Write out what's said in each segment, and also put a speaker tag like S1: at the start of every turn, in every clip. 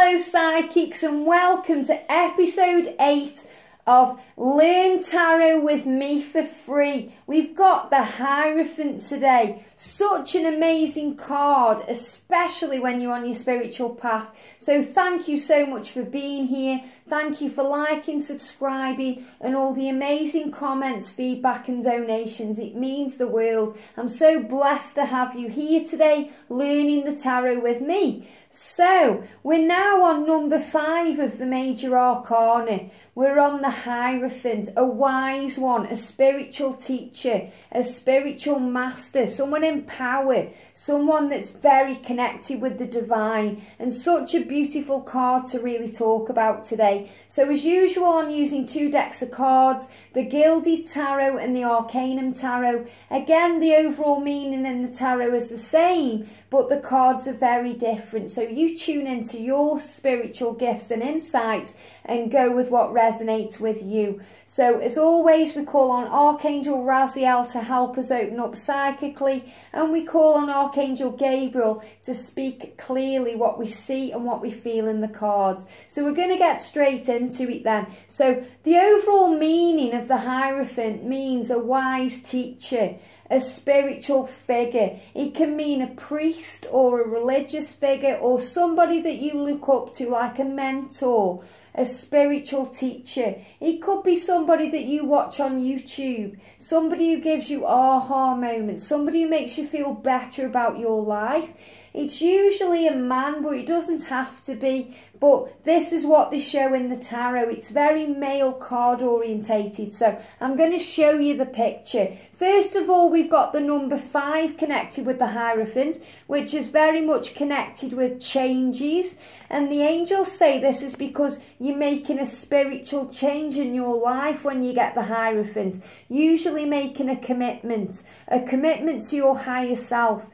S1: Hello Psychics, and welcome to episode 8 of Learn Tarot with me for free. We've got the Hierophant today. Such an amazing card, especially when you're on your spiritual path. So thank you so much for being here. Thank you for liking, subscribing, and all the amazing comments, feedback and donations. It means the world. I'm so blessed to have you here today learning the tarot with me. So we're now on number 5 of the major arcana. We're on the Hierophant, a wise one, a spiritual teacher, a spiritual master, someone in power, someone that's very connected with the divine, and such a beautiful card to really talk about today. So as usual, I'm using 2 decks of cards, the Gilded Tarot and the Arcanum Tarot. Again, the overall meaning in the tarot is the same, but the cards are very different. So you tune into your spiritual gifts and insights and go with what resonates with you. So as always, we call on Archangel Raziel to help us open up psychically, and we call on Archangel Gabriel to speak clearly what we see and what we feel in the cards. So we're going to get straight into it then. So the overall meaning of the Hierophant means a wise teacher, a spiritual figure. It can mean a priest or a religious figure or somebody that you look up to, like a mentor, a spiritual teacher. It could be somebody that you watch on YouTube, somebody who gives you aha moments, somebody who makes you feel better about your life. It's usually a man, but it doesn't have to be. But this is what they show in the tarot. It's very male card orientated. So I'm going to show you the picture. First of all, we've got the number 5 connected with the Hierophant, which is very much connected with changes. And the angels say this is because you're making a spiritual change in your life when you get the Hierophant. Usually making a commitment to your higher self,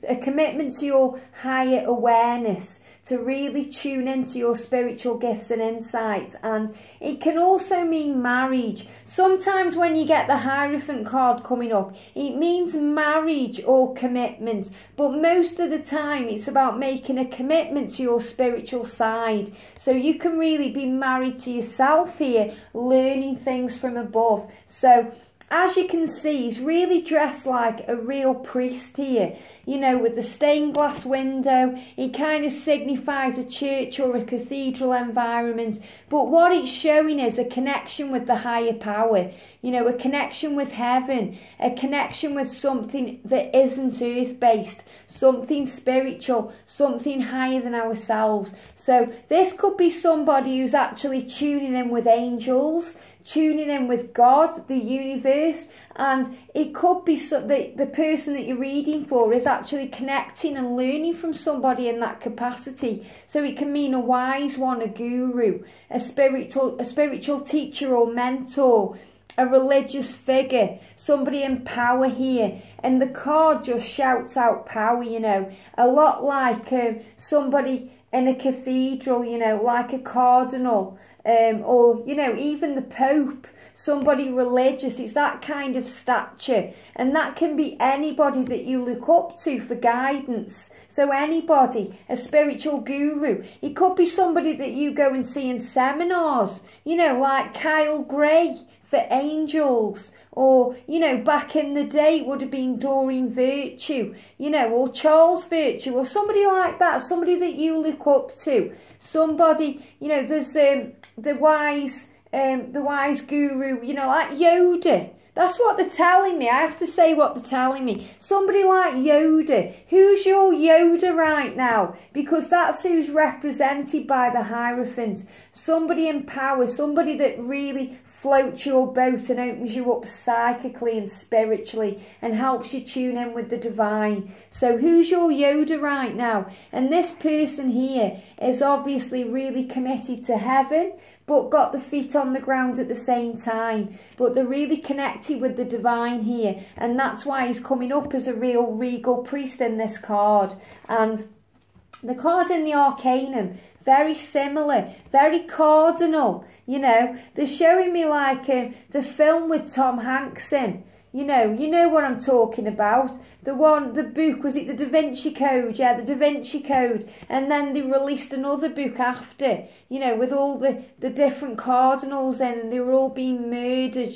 S1: a commitment to your higher awareness, to really tune into your spiritual gifts and insights. And it can also mean marriage. Sometimes when you get the Hierophant card coming up, it means marriage or commitment, but most of the time it's about making a commitment to your spiritual side. So you can really be married to yourself here, learning things from above. So as you can see, he's really dressed like a real priest here, you know, with the stained glass window. It kind of signifies a church or a cathedral environment. But what it's showing is a connection with the higher power, you know, a connection with heaven, a connection with something that isn't earth-based, something spiritual, something higher than ourselves. So this could be somebody who's actually tuning in with angels, tuning in with God, the universe, and it could be so that the person that you're reading for is actually connecting and learning from somebody in that capacity. So it can mean a wise one, a guru, a spiritual teacher or mentor, a religious figure, somebody in power here. And the card just shouts out power, you know, a lot like somebody in a cathedral, you know, like a cardinal, or, you know, even the Pope, somebody religious. It's that kind of stature, and that can be anybody that you look up to for guidance. So anybody, a spiritual guru. It could be somebody that you go and see in seminars, you know, like Kyle Gray for angels, or, you know, back in the day it would have been Doreen Virtue, you know, or Charles Virtue, or somebody like that, somebody that you look up to, somebody, you know, there's the wise guru, you know, like Yoda. That's what they're telling me. I have to say what they're telling me. Somebody like Yoda. Who's your Yoda right now? Because that's who's represented by the Hierophant. Somebody in power, somebody that really floats your boat and opens you up psychically and spiritually and helps you tune in with the divine. So who's your Yoda right now? And this person here is obviously really committed to heaven, but got the feet on the ground at the same time. But they're really connected with the divine here, and that's why he's coming up as a real regal priest in this card. And the card in the Arcanum, very similar, very cardinal, you know. They're showing me like the film with Tom Hanks in, You know what I'm talking about. The book, was it the Da Vinci Code? Yeah, the Da Vinci Code. And then they released another book after, with all the different cardinals in, and they were all being murdered,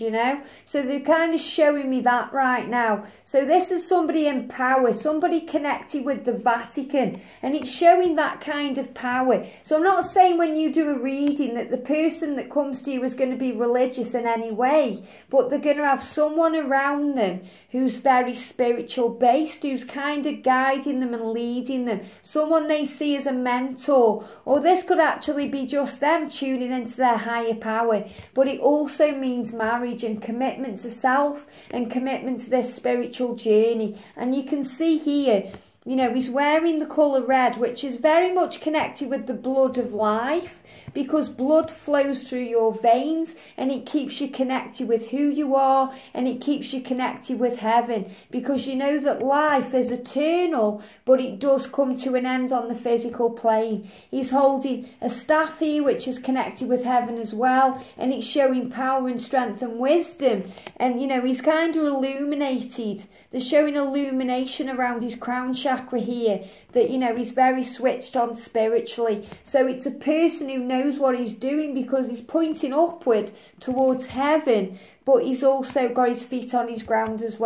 S1: So they're kind of showing me that right now. So this is somebody in power, somebody connected with the Vatican, and it's showing that kind of power. So I'm not saying when you do a reading that the person that comes to you is going to be religious in any way, but they're going to have someone around them who's very spiritual based, who's kind of guiding them and leading them, someone they see as a mentor. Or this could actually be just them tuning into their higher power, but it also means marriage and commitment to self and commitment to this spiritual journey. And you can see here, he's wearing the colour red, which is very much connected with the blood of life, because blood flows through your veins and it keeps you connected with who you are, and it keeps you connected with heaven, because you know that life is eternal, but it does come to an end on the physical plane. He's holding a staff here which is connected with heaven as well, and it's showing power and strength and wisdom. And he's kind of illuminated. They're showing illumination around his crown chakra here, that he's very switched on spiritually. So it's a person who knows what he's doing, because he's pointing upward towards heaven, but he's also got his feet on the ground as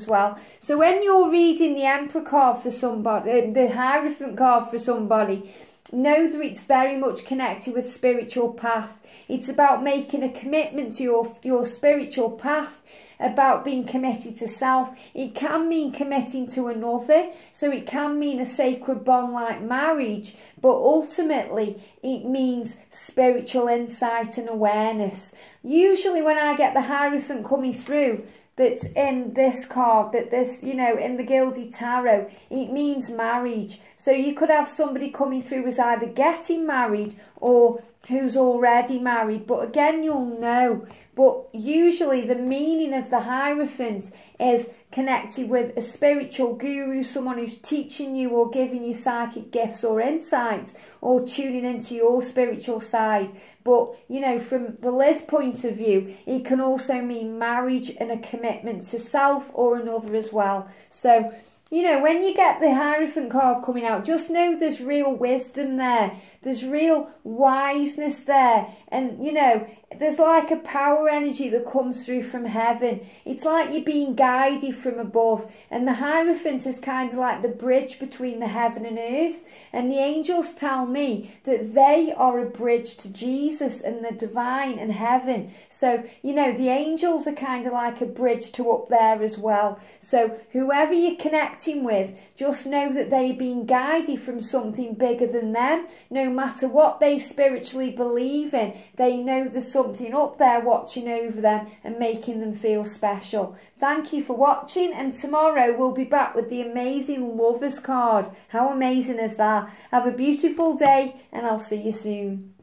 S1: well. So when you're reading the Emperor card for somebody, the Hierophant card for somebody, know that it's very much connected with spiritual path. It's about making a commitment to your spiritual path, about being committed to self. It can mean committing to another, so it can mean a sacred bond like marriage, but ultimately it means spiritual insight and awareness. Usually when I get the Hierophant coming through, that's in this card, in the Gilded Tarot, it means marriage. So you could have somebody coming through as either getting married or who's already married, but again, you'll know. But usually the meaning of the Hierophant is connected with a spiritual guru, someone who's teaching you or giving you psychic gifts or insights, or tuning into your spiritual side. But, from the Liz point of view, it can also mean marriage and a commitment to self or another as well. So, when you get the Hierophant card coming out, just know there's real wisdom there. There's real wiseness there. And, there's like a power energy that comes through from heaven. It's like you're being guided from above. And the Hierophant is kind of like the bridge between the heaven and earth. And the angels tell me that they are a bridge to Jesus and the divine and heaven. So, the angels are kind of like a bridge to up there as well. So whoever you're connecting with, just know that they're being guided from something bigger than them. No matter what they spiritually believe in, they know there's something up there watching over them and making them feel special. Thank you for watching, and tomorrow we'll be back with the amazing Lovers card. How amazing is that? Have a beautiful day, and I'll see you soon.